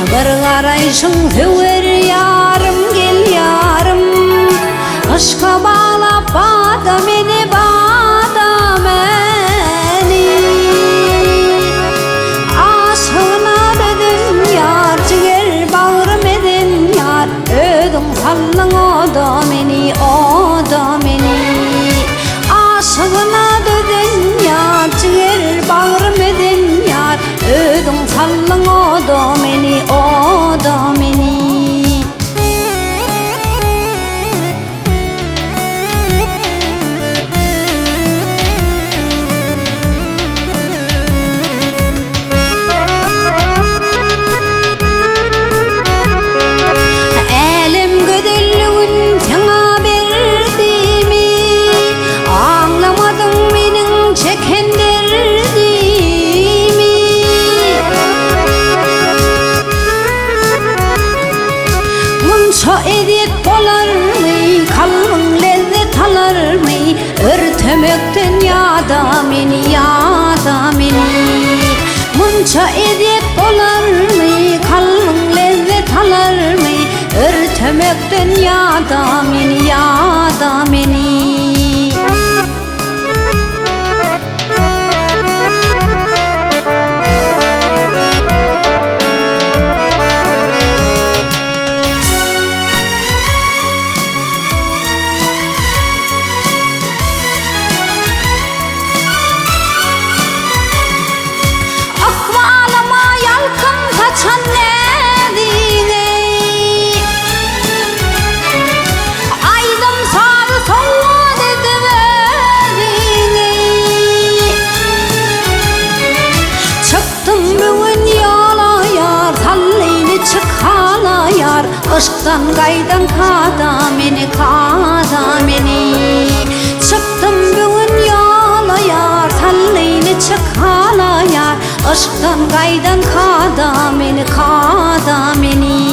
Bir karayşın tüver yarım gel yarım, aşka bağlap bağda beni bağda beni. Aşığına dedin yar, ciğer bağrım edin yar, ödüm sallın o da beni, o da beni. Aşığına dedin yar, ciğer bağrım edin yar, ödüm sallın o da beni, o da beni. Edip bolar mı, kalbin lezzet alır mı? Örtemekten yada beni, yada beni. Munça edip bolar mı, kalbin lezzet alır mı? Örtemekten yada beni, yada beni. Aşktan gaydan kada beni, kada beni. Çıktım bugün yola yar, tallayını çık hala yar. Aşktan gaydan kada beni, kada beni.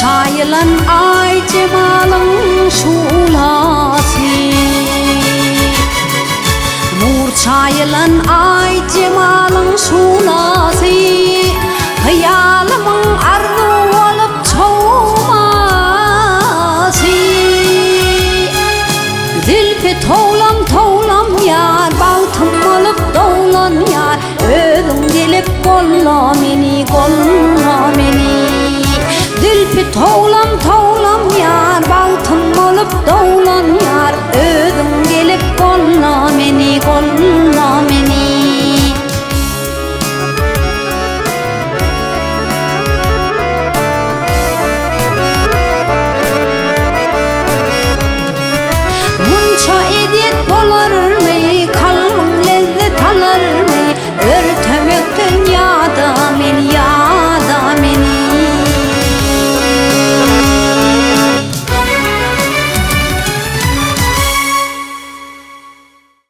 Çayılan ay cemalın şulası, nur çayılan ay cemalın şulası. Hayalımın arzu olup çoğması. Zülfü toğlam toğlam yar, baltım olup doğlan yar. Ödüm gelip kolla beni, kolla beni. Zülfü toğlam toğlam yar, baltım olup doğlan yar. Ödüm gelip kolla beni, kolla beni. Munça edip bolar